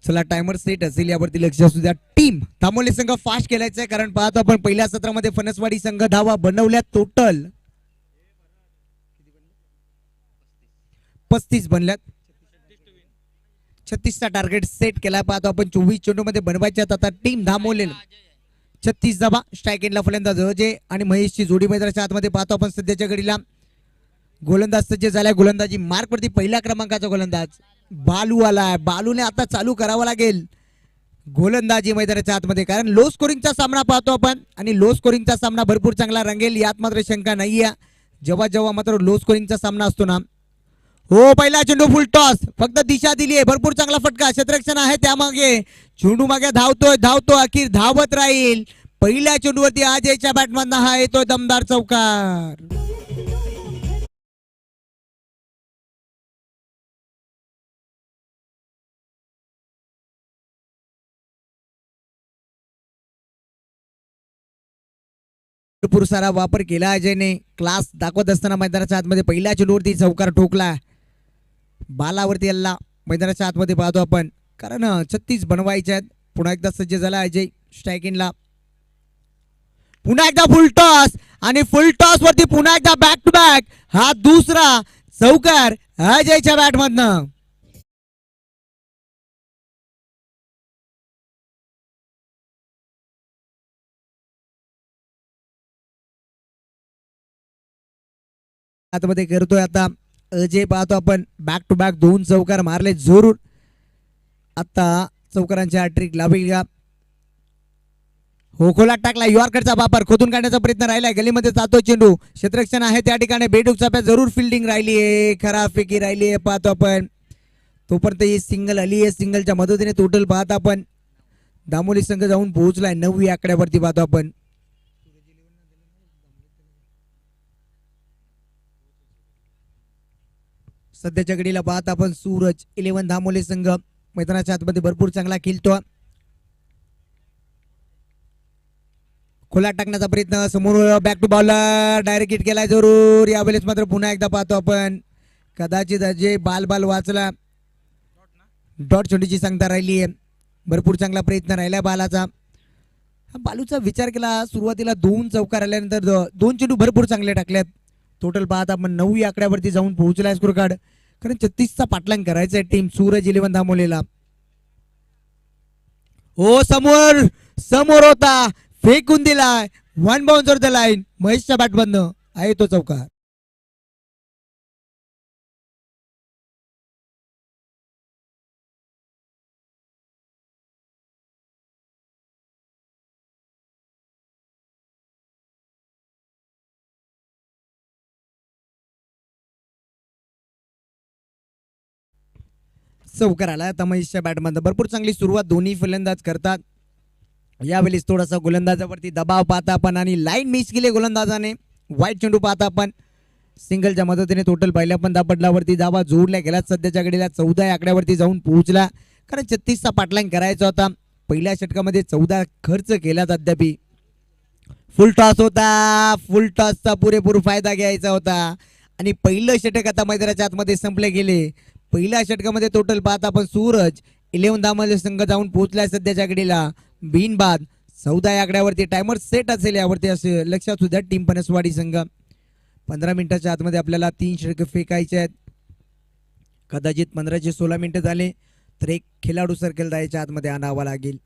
चला टायमर सेट असेल यावरती लक्ष असू द्या. टीम तांबोली संघ फास्ट खेळायचा आहे. कारण पाहतो आपण पहिल्या सत्रामध्ये फणसवाडी संघ धावा बनवल्या टोटल 35 बनल्यात. 36 चा टार्गेट सेट केला. पाहतो आपण 24 चेंडू मध्ये बनवायच्यात. आता टीम धामोलेल 36 धावा. स्ट्राईक एंडला फलंदाज अजय आणि महेशची जोडी मैदानाच्या आतमध्ये पाहतो आपण सध्याच्या घडीला. गोलंदाज सज्ज झालाय. गोलंदाजी मार्क वरती पहिल्या क्रमांकाचा गोलंदाज बालू आलाय. बालूने आता चालू करावा लागेल गोलंदाजी मैदानाच्या आतमध्ये. कारण लो स्कोरिंगचा सामना पाहतो आपण आणि लो स्कोरिंगचा सामना भरपूर चांगला रंगेल यात मात्र शंका नाहीये. जेव्हा मात्र लो स्कोरिंगचा सामना असतो ना. हो पहिला चेंडू फुल टॉस. फक्त दिशा दिली आहे. भरपूर चांगला फटका. क्षेत्ररक्षण आहे त्यामागे. चेंडू मागे धावतो अखेर धावत राहील. पहिल्या चेंडूवरती अजयच्या बॅटमधनं हा येतोय दमदार चौकार. भरपूर सारा वापर केला अजयने. क्लास दाखवत असताना मैदानाच्या आतमध्ये पहिल्या चेंडूवरती चौकार ठोकला. बालावरती हल्ला मैदानाच्या आतमध्ये पाहतो आपण. कारण 36 बनवायचे आहेत. पुन्हा एकदा सज्ज झाला अजय स्ट्राईक इनला. पुन्हा एकदा फुल टॉस आणि फुल टॉस वरती पुन्हा एकदा बॅक टू बॅक हा दुसरा चौकार अजयच्या बॅटमधनं. आतमध्ये करतोय आता अजय. पाहतो आपण बॅक टू बॅक 2 चौकार मारले जरूर. आता चौकारांची हॅट्रिक लावेल का? हो खोलात टाकला. यॉर्करचा वापर खोदून काढण्याचा प्रयत्न राहिलाय. गलीमध्ये जातो चेंडू. क्षेत्ररक्षण आहे त्या ठिकाणी. बेडूक चाप्यात जरूर फिल्डिंग राहिली आहे. खराबपैकी राहिली आहे. पाहतो आपण तोपर्यंत ही सिंगल आली आहे. सिंगलच्या मदतीने टोटल पाहता आपण दामोली संघ जाऊन पोहोचलाय 9 आकड्यावरती. पाहतो आपण सध्याच्या घडीला पाहता आपण सूरज 11 दामोली संघ मैदानाच्या आतमध्ये भरपूर चांगला खेळतो. खोला टाकण्याचा प्रयत्न, समोर back to bowler, direct hit केलाय जरूर. यावेळेस मात्र पुन्हा एकदा पाहतो आपण कदाचित अजय बाल वाचला, डॉट चेंडूची सांगता राहिली आहे. भरपूर चांगला प्रयत्न राहिला बालाचा. बालूचा विचार केला सुरुवातीला 2 चौकार आल्यानंतर 2 चेंडू भरपूर चांगले टाकल्यात. टोटल पाहत आपण 9 या आकड्यावरती जाऊन पोहोचलाय स्कोर कार्ड. कारण 36चा पाठलाग करायचा आहे टीम सूरज 11 धामोलेला. हो समोर समोर होता, फेकून दिलाय, 1 बाउन्सर द लाईन. महेशच्या बॅट बंद आहे तो चौकार. चौकार आला आता महेशच्या बॅटमध्ये. भरपूर चांगली सुरुवात दोन्ही फलंदाज करतात. यावेळेस थोडासा गोलंदाजावरती दबाव पाहता आपण आणि लाईन मिस केली गोलंदाजाने. वाईट चेंडू पाहता आपण सिंगलच्या मदतीने टोटल पहिल्या पंधापटलावरती धावा जोडल्या गेल्या. सध्याच्या घडीला 14 आकड्यावरती जाऊन पोहोचला. कारण 36चा पाठलाग करायचा होता. पहिल्या षटकामध्ये 14 खर्च केला. अद्याप फुल टॉस होता, फुल टॉसचा पुरेपूर फायदा घ्यायचा होता आणि पहिलं षटक आता मैदानाच्या आतमध्ये संपले गेले. पहिल्या षटकामध्ये टोटल पाहता आपण सूरज 11 धावांमध्ये संघ जाऊन पोहोचलाय सध्याच्या घडीला बिनबाद. 14 या आकड्यावरती टायमर सेट असेल यावरती असे लक्षात सुद्धा टीम पनसवाडी संघ. 15 मिनिटाच्या आतमध्ये आपल्याला 3 षटक फेकायचे आहेत. कदाचित 15 ते 16 मिनिटं झाले तर एक खेळाडू सर्कल याच्या आतमध्ये आणावा लागेल.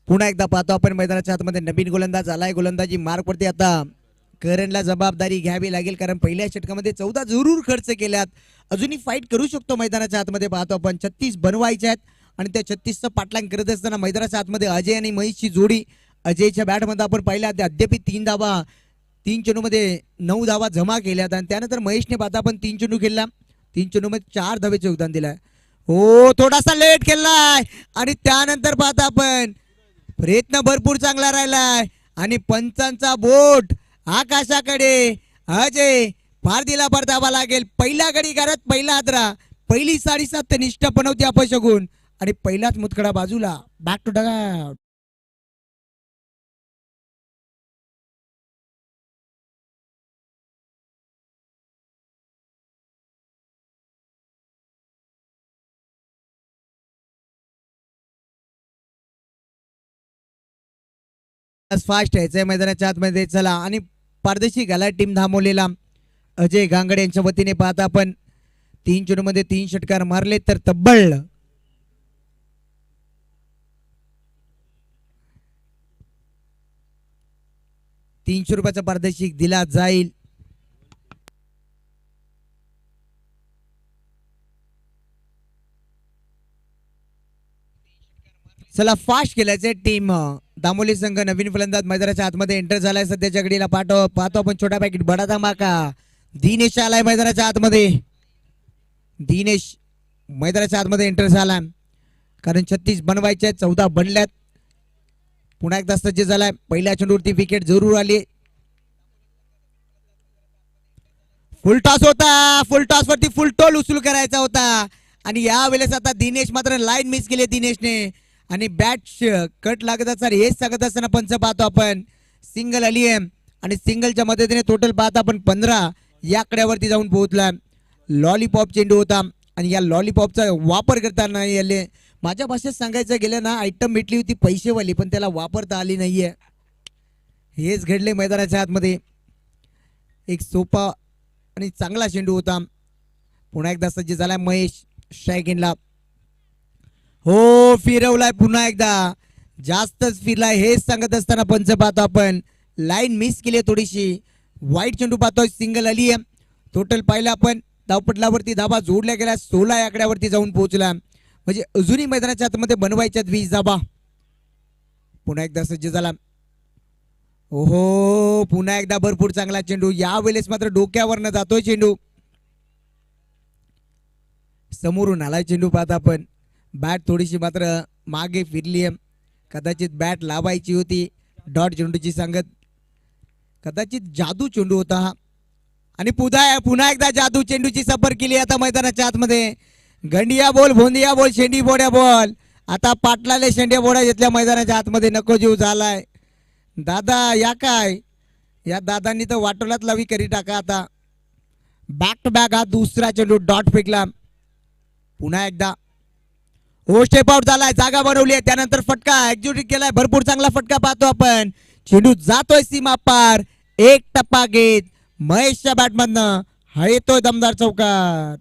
पुन्हा एकदा पाहतो आपण मैदानाच्या आतमध्ये नवीन गोलंदाज आलाय. गोलंदाजी मार्कवरती आता करणला जबाबदारी घ्यावी लागेल. कारण पहिल्या षटकामध्ये 14 जरूर खर्च केल्यात. अजूनही फाईट करू शकतो मैदानाच्या आतमध्ये. पाहतो आपण 36 बनवायचे आहेत आणि त्या 36चा पाठलाग करत असताना मैदानाच्या आतमध्ये अजय आणि महेशची जोडी. अजयच्या बॅटमध्ये आपण पाहिल्या अद्याप 3 धावा, 3 चेंडूमध्ये 9 धावा जमा केल्यात आणि त्यानंतर महेशने पाहता आपण 3 चेंडू खेळला. 3 चेंडूमध्ये 4 धावेचे योगदान दिलाय. हो थोडासा लेट खेळलाय आणि त्यानंतर पाहता आपण प्रयत्न भरपूर चांगला राहिलाय आणि पंचांचा बोट आकाशाकडे. अजय फार दिला परतावा लागेल. पहिला गडी करत पहिला हादरा, पहिली 7.5 निष्ठा बनवते अपशगुन आणि पहिलाच मुतखडा बाजूला. Back to dugout. फास्ट यायचंय मैदानाच्या आतमध्ये. चला आणि पारदर्शी घाला टीम धामोलेला. अजय गांगडे यांच्या वतीने पाहता आपण 3 चेंडूमध्ये 3 षटकार मारले तर तब्बल 300 रुपयाचा पारितोषिक दिला जाईल. चला फास्ट केल्याचे टीम दामोली संघ. नवीन फलंदाज मैदानाच्या आतमध्ये एंटर झालाय सध्याच्या घडीला. पाहतो आपण छोटा पॅकेट बडा धमाका. दिनेश आलाय मैदानाच्या आतमध्ये. दिनेश मैदानाच्या आतमध्ये एंटर झाला. कारण 36 बनवायचे आहेत, 14 बनल्यात. पुन्हा एकदा सज्ज झालाय. पहिल्या चेंडूवरती विकेट जरूर आली. फुल टॉस होता, फुल टॉस वरती फुल टोल उचलू करायचा होता आणि यावेळेस आता दिनेश मात्र लाईन मिस केली दिनेशने आणि बॅट कट लागत असताना हेच सांगत असताना पंच पाहतो आपण सिंगल आली आहे आणि सिंगलच्या मदतीने टोटल पाहता आपण 15 या आकड्यावरती जाऊन पोहोचला. लॉलीपॉप चेंडू होता आणि या लॉलीपॉपचा वापर करताना याले माझ्या भाषेत सांगायचं गेलं ना, आयटम भेटली होती पैसेवाली पण त्याला वापरता आली नाहीये. हेच घडले मैदानाच्या आतमध्ये. एक सोपा आणि चांगला चेंडू होता. पुन्हा एकदा सज्ज झालाय महेश स्ट्रायकिंगला. हो फिरवलाय पुन्हा एकदा, जास्तच फिरलाय हेच सांगत असताना पंच पाहतो आपण लाईन मिस केली थोडीशी. वाईट चेंडू पाहतोय, सिंगल आली आहे. टोटल पाहिलं आपण धावपटलावरती धाबा जोडल्या गेल्या 16 या आकड्यावरती जाऊन पोहोचला. म्हणजे अजूनही मैदानाच्या आतमध्ये बनवायच्यात 20 धाबा. पुन्हा एकदा सज्ज झाला. ओहो पुन्हा एकदा भरपूर चांगला चेंडू. यावेळेस मात्र डोक्यावरनं जातोय चेंडू. समोरून आलाय चेंडू पाहता आपण. बॅट थोडीशी मात्र मागे फिरली आहे. कदाचित बॅट लावायची होती. डॉट चेंडूची सांगत, कदाचित जादू चेंडू होता हा. आणि पुन्हा एकदा जादू चेंडूची सफर केली आता मैदानाच्या आतमध्ये. गंडिया बॉल, भोंदिया बॉल, शेंडी बोड्या बॉल. आता पाटलाले शेंड्या बोड्या घेतल्या मैदानाच्या आतमध्ये. नको जीव झालाय दादा. या काय या दादांनी तर वाटोलात लावी करी टाका आता. बॅक टू बॅक हा दुसरा चेंडू डॉट फेकला. पुन्हा एकदा हो स्टेप आउट झालाय. जागा बनवली आहे. त्यानंतर फटका एक्झिक्यूट केलाय. भरपूर चांगला फटका पाहतो आपण. चेंडू जातोय सीमा पार. एक टप्पा घेत महेशच्या बॅटमधनं हा येतोय दमदार चौकार.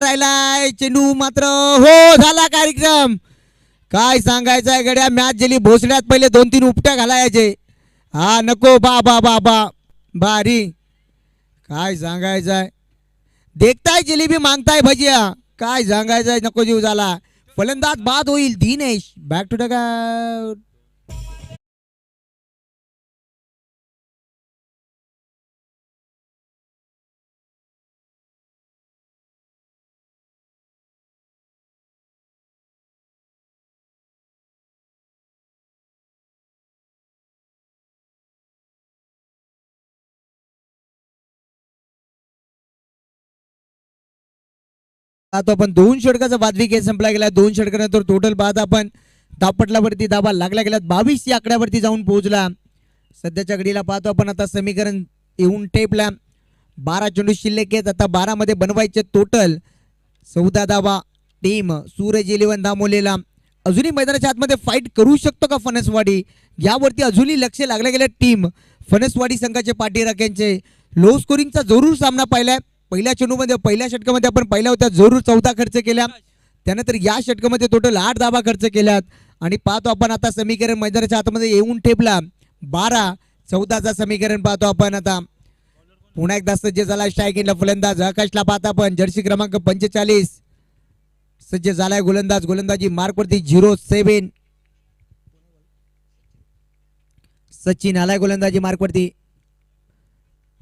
राहिलाय चेंडू मात्र हो झाला कार्यक्रम. काय सांगायचंय गड्या. मॅच गेली भोसड्यात. पहिले 2-3 उपट्या घालायचे. हा नको बा बा बा बा बारी. काय सांगायचंय. देखताय जिलेबी मागताय भजिया. काय सांगायचंय. नको जीव झाला. फलंदाज बाद होईल. Dinesh back to the out. आता आपण 2 षटकाचा वादवी खेळ संपला गेला. 2 षटकानंतर टोटल बाद आपण धावपटलावरती धाबा लागल्या गेल्यात 22 या आकड्यावरती जाऊन पोहोचला. सध्याच्या घडीला पाहतो आपण आता समीकरण येऊन टेपला. 12 चेंडू शिल्लक आहेत. आता 12 मध्ये बनवायचे टोटल 14 धावा. टीम सूरज 11 धामोलेला अजूनही मैदानाच्या आतमध्ये फाईट करू शकतो का फणसवाडी, यावरती अजूनही लक्ष लागले गेले. टीम फणसवाडी संघाचे पाठीराख्यांचे लो स्कोरिंगचा जरूर सामना पाहिलाय. पहिल्या चेंडूमध्ये पहिल्या षटकामध्ये आपण पाहिल्या होत्या जरूर 14 खर्च केल्या. त्यानंतर या षटकामध्ये टोटल 8 धावा खर्च केल्यात. आणि पाहतो आपण आता समीकरण मैदानाच्या आतमध्ये येऊन ठेपला. 12-14चा समीकरण पाहतो आपण आता. पुन्हा एकदा सज्ज झाला स्ट्रायकिंगला फलंदाज आकाशला पाहता आपण. जर्सी क्रमांक 45 सज्ज झालाय गोलंदाज. गोलंदाजी मार्कवरती 07. सचिन आलाय गोलंदाजी मार्कवरती.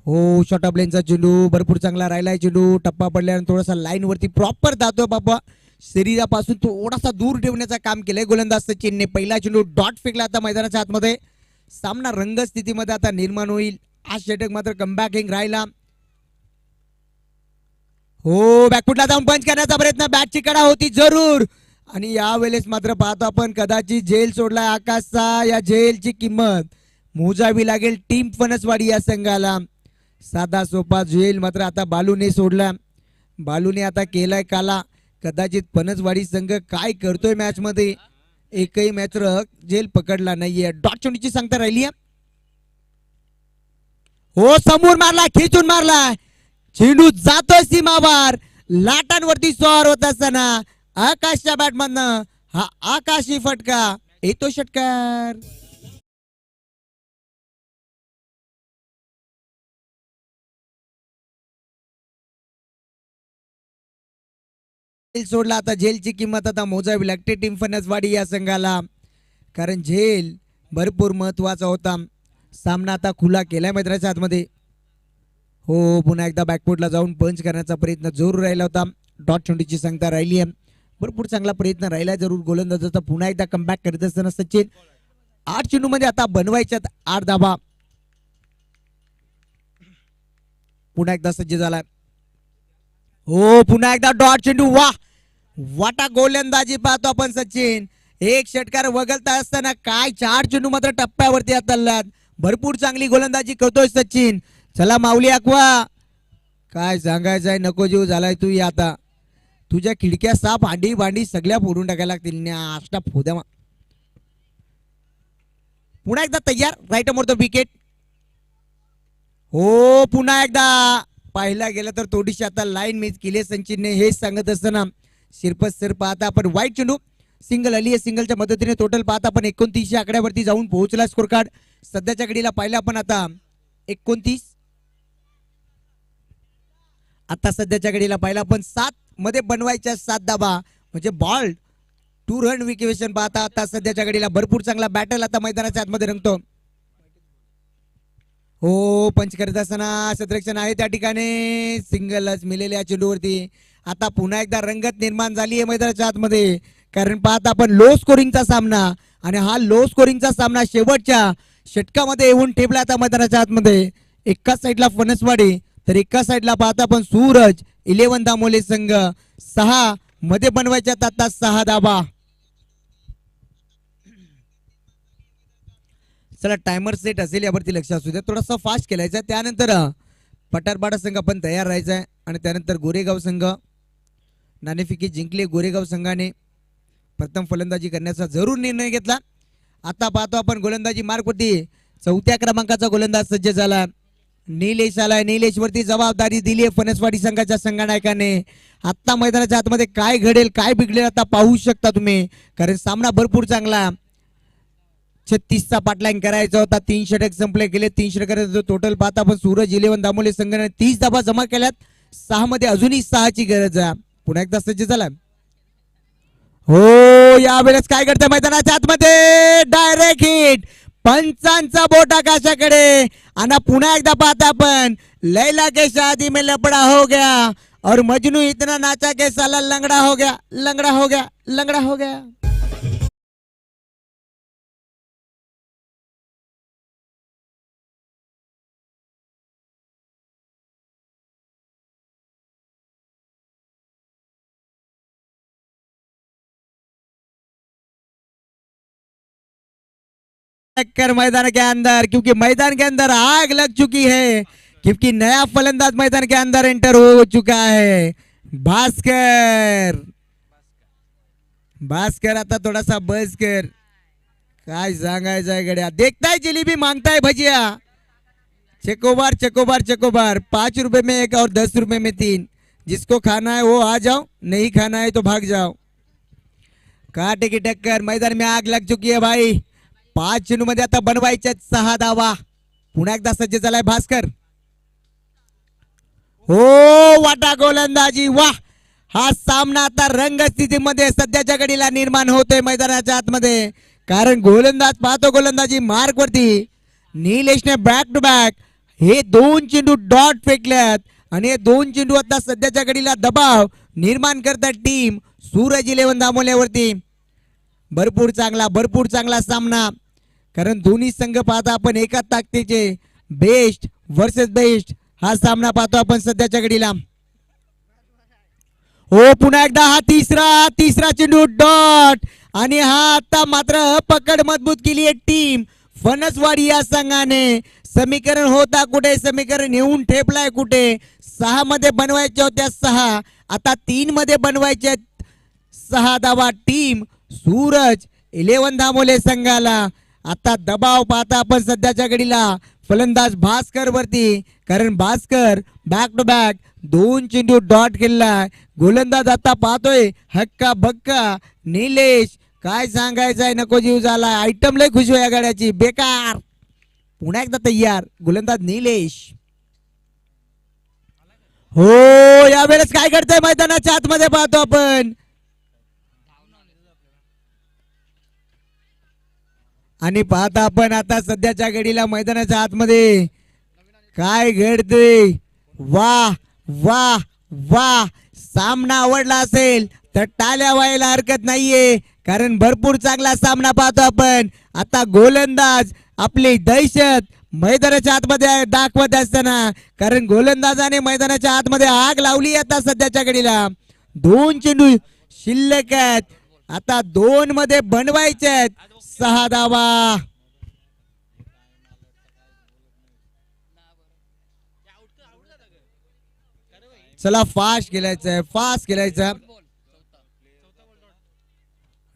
हो शॉर्ट ऑफ लेनचा चेंडू भरपूर चांगला राहिलाय. चेंडू टप्पा पडल्यानंतर थोडासा लाईन वरती प्रॉपर जातोय बाबा. शरीरापासून थोडासा दूर ठेवण्याचं काम केलंय गोलंदाज सचिनने. पहिला चेंडू डॉट फेकला आता मैदानाच्या आतमध्ये. सामना रंगस्थितीमध्ये आता निर्माण होईल. हा षटक मात्र कमबॅकिंग राहिला. हो बॅकफुटला जाऊन पंच करण्याचा प्रयत्न. बॅटची कडा होती जरूर. आणि यावेळेस मात्र पाहतो आपण कदाचित झेल सोडलाय आकाशचा. या झेलची किंमत मोजावी लागेल टीम फणसवाडी या संघाला. साधा सोपा झेल मात्र आता बालूने सोडला. बालूने आता केलाय काला. कदाचित फणसवाडी संघ काय करतोय मॅच मध्ये. एकही मॅच झेल पकडला नाहीये. डॉट चेंडूची सांगता राहिली. हो समोर मारला, खेचून मारला. चेंडू जातोय सीमावार. लाटांवरती स्वार होत असताना आकाशच्या बॅटमधनं हा आकाशी फटका येतो. षटकार सोडला. आता झेलची किंमत आता मोजावी लागते टीम फणसवाडी या संघाला. कारण झेल भरपूर महत्वाचा होता. सामना आता खुला केलाय मैदानाच्या आतमध्ये. हो पुन्हा एकदा बॅकफुटला जाऊन पंच करण्याचा प्रयत्न जरूर राहिला होता. डॉट चेंडूची सांगता राहिली आहे. भरपूर चांगला प्रयत्न राहिला जरूर गोलंदाजाचा. पुन्हा एकदा कमबॅक करत असताना सचिन 8 चेंडू मध्ये आता बनवायच्यात 8 धावा. पुन्हा एकदा सज्ज झाला. हो पुन्हा एकदा डॉट चेंडू. वा वाटा गोलंदाजी पाहतो आपण सचिन. एक षटकार वगळता असताना काय 4 चेंडू मात्र टप्प्यावरती आतल्यात. भरपूर चांगली गोलंदाजी करतोय सचिन. चला माऊली अकवा. काय सांगायचंय. नको जीव झालाय तू. आता तुझ्या खिडक्या साप भांडी भांडी सगळ्या फोडून टाकायला लागतील. आष्टा फोद्या. पुन्हा एकदा तयार. राईट मोडतो विकेट. हो पुन्हा एकदा पाहिला गेला तर थोडीशी आता लाईन मिस केली सचिनने. हेच सांगत असताना शिरपत सर पाहता आपण. वाईट चेंडू सिंगल आली आहे. सिंगलच्या मदतीने टोटल पाहता आपण 29 आकड्यावरती जाऊन पोहोचला स्कोर कार्ड. सध्याच्या घडीला पाहिला आपण आता 29. आता सध्याच्या घडीला पाहिला आपण 7 मध्ये बनवायच्या 7 धाबा म्हणजे बॉल 2 रन विकेशन पाहता. आता सध्याच्या घडीला भरपूर चांगला बॅटल आता मैदानाच्या आतमध्ये रंगतो. हो पंच करत असताना क्षेत्ररक्षण आहे त्या ठिकाणी. सिंगलच मिळेल्या चेंडूवरती आता पुन्हा एकदा रंगत निर्माण झाली आहे मैदानाच्या आतमध्ये. कारण पाहता आपण लो स्कोरिंगचा सामना आणि हा लो स्कोरिंगचा सामना शेवटच्या षटकामध्ये येऊन ठेपला आता मैदानाच्या आतमध्ये. एका साईडला फणसवाडी तर एका साईडला पाहता आपण सूरज 11 दामोले संघ. 6 मध्ये बनवायच्यात आता 6 धाबा. चला टायमर सेट असेल यावरती लक्ष असू द्या. थोडासा फास्ट केलायचा. त्यानंतर पठारपाडा संघ पण तयार राहायचा आहे आणि त्यानंतर गोरेगाव संघ नाणेफेकी जिंकले. गोरेगाव संघाने प्रथम फलंदाजी करण्याचा जरूर निर्णय घेतला. आता पाहतो आपण गोलंदाजी मार्कवरती 4थ्या क्रमांकाचा गोलंदाज सज्ज झाला. निलेश आलाय. निलेश वरती जबाबदारी दिली आहे फणसवाडी संघाच्या संघनायकाने. आता मैदानाच्या आतमध्ये काय घडेल काय बिघडेल आता पाहू शकता तुम्ही. कारण सामना भरपूर चांगला. 36चा पाटलाईन करायचा होता. 3 षटक संपले गेले. 3 षटकाचा टोटल पाहता आपण सूरज 11 दामोले संघाने 30 धाबा जमा केल्यात. 6 मध्ये अजूनही 6ची गरज आहे. पुन्हा एकदा सज्ज झाला. हो यावेळेस काय करतंय मैदानाच्या आतमध्ये डायरेक्ट हिट. पंचांचा बोट आकाशाकडे आणि पुन्हा एकदा पाहता आपण लैला के शादी में लपड़ा हो गया और मजनू इतना नाचा के साला लंगड़ा हो गया लंगड़ा हो गया लंगड़ा हो गया. टक्कर मैदान के अंदर क्योंकि मैदान के अंदर आग लग चुकी है. क्योंकि नया फलंदाज मैदान के अंदर एंटर हो चुका है. भास्कर. भास्कर आता थोडासा बस कर. काय सांगायचं आहे गड्या. देखताय जिलेबी मांगताय भजिया. चकोबार चकोबार चकोबार 5 रुपए में 1 और 10 रुपए में 3. जिसको खाना है वो आ जाओ. नहीं खाना है तो भाग जाओ. काटे की टक्कर. मैदान में आग लग चुकी है भाई. 5 चेंडू मध्ये आता बनवायचे 6 धावा. पुन्हा एकदा सज्ज झालाय भास्कर. हो वाटा गोलंदाजी वा. हा सामना आता रंगस्थितीमध्ये सध्याच्या घडीला निर्माण होतोय मैदानाच्या आतमध्ये. कारण गोलंदाज पाहतो गोलंदाजी मार्क वरती. निलेशने बॅक टू बॅक हे 2 चेंडू डॉट फेकल्यात आणि हे 2 चेंडू आता सध्याच्या घडीला दबाव निर्माण करतात टीम सूरज 11 दामोल्यावरती. भरपूर चांगला सामना. कारण दोन्ही संघ पाहता आपण एका ताकदीचे बेस्ट वर्सेस बेस्ट हा सामना पाहतो आपण सध्याच्या घडीला. हो पुन्हा एकदा हा तिसरा चेंडू डॉट आणि हा आता मात्र पकड मजबूत केली आहे टीम फणसवाडी या संघाने. समीकरण होता कुठे. समीकरण येऊन ठेपलाय कुठे. 6 मध्ये बनवायच्या होत्या 6 आता 3 मध्ये बनवायच्या 6 धावा टीम सूरज 11 दामोले संघाला. आता दबाव पाहता आपण सध्याच्या घडीला फलंदाज भास्कर वरती. कारण भास्कर बॅक टू बॅक 2 चेंडू डॉट केलाय. गोलंदाज आता पाहतोय हक्का बक्का निलेश. काय सांगायचंय नको जीव झाला. आयटम लय खुश या गाड्याची बेकार. पुन्हा एकदा तयार गोलंदाज निलेश. हो यावेळेस काय करतोय मैदानाच्या आतमध्ये पाहतो आपण. आणि पाहता आपण आता सध्याच्या घडीला मैदानाच्या आतमध्ये काय घडतंय. वा वा वा. सामना आवडला असेल तर टाळ्या व्हायला हरकत नाहीये. कारण भरपूर चांगला सामना पाहतो आपण. आता गोलंदाज आपली दहशत मैदानाच्या आतमध्ये दाखवत असताना. कारण गोलंदाजाने मैदानाच्या आतमध्ये आग लावली आता सध्याच्या घडीला. 2 चेंडू शिल्लक आहेत. आता 2 मध्ये बनवायचे आहेत 6 धावा. चला फास्ट खेळायचं.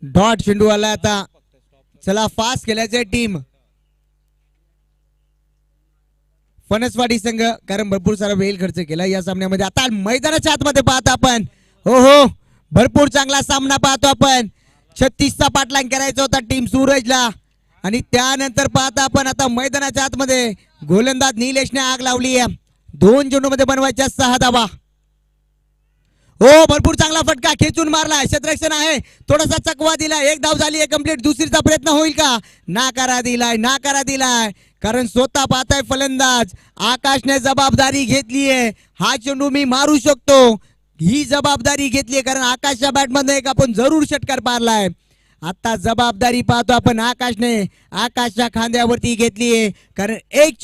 डॉट चेंडू आला आता. चला फास्ट खेळायचंय टीम फणसवाडी संघ. कारण भरपूर सारा वेळ खर्च केला या सामन्यामध्ये. आता मैदानाच्या आतमध्ये पाहता आपण. हो भरपूर चांगला सामना पाहतो आपण. 36चा पाठलाग करायचा होता टीम सूरजला. आणि त्यानंतर पाहता आपण आता मैदानाच्या आतमध्ये गोलंदाज निलेशने आग लावली आहे. 2 चेंडूमध्ये बनवायच्या 6 धावा. हो भरपूर चांगला फटका खेचून मारला. क्षेत्ररक्षण आहे, थोडासा चकवा दिला. 1 धाव झाली आहे कंप्लीट. दुसरीचा प्रयत्न होईल का? नाकारा दिलाय कारण स्वतः पाहताय फलंदाज आकाशने जबाबदारी घेतली आहे. हा चेंडू मी मारू शकतो ही जबाबदारी घेतली कारण आकाशच्या बॅटमध्ये एक आपण जरूर षटकार मारलाय. आता जबाबदारी पाहतो आपण आकाशने आकाशच्या खांद्यावरती घेतली आहे कारण एक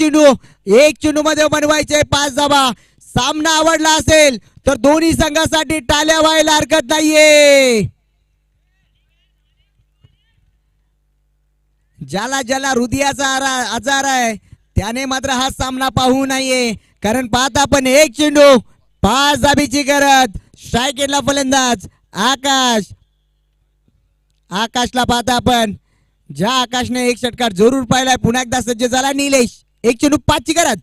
चेंडू मध्ये बनवायचे 5 धावा. सामना आवडला असेल तर दोन्ही संघासाठी टाळ्या व्हायला हरकत नाहीये. ज्याला हृदयाचा आजार आहे त्याने मात्र हा सामना पाहू नये कारण पाहता आपण एक चेंडू 5 धाबीची गरज. स्ट्राईक फलंदाज आकाशला पाहता आपण ज्या आकाशने एक षटकार जरूर पाहिलाय. पुन्हा एकदा सज्ज झाला निलेश. 1 चेंडू 5 ची गरज.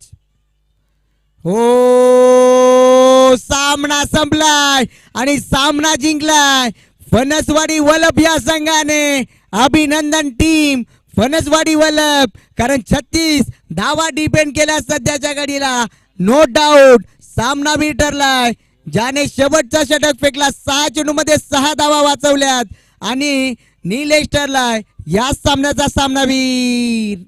हो सामना संपलाय आणि सामना जिंकलाय फणसवाडी वलभ या संघाने. अभिनंदन टीम फणसवाडी वलभ कारण 36 धावा डिपेंड केल्या सध्याच्या घडीला. नो डाऊट सामना बी ठरलाय. ज्याने शेवटचा षटक फेकला 6 चेंडूमध्ये 6 धावा वाचवल्यात आणि निलेश ठरलाय या सामन्याचा सामनावीर.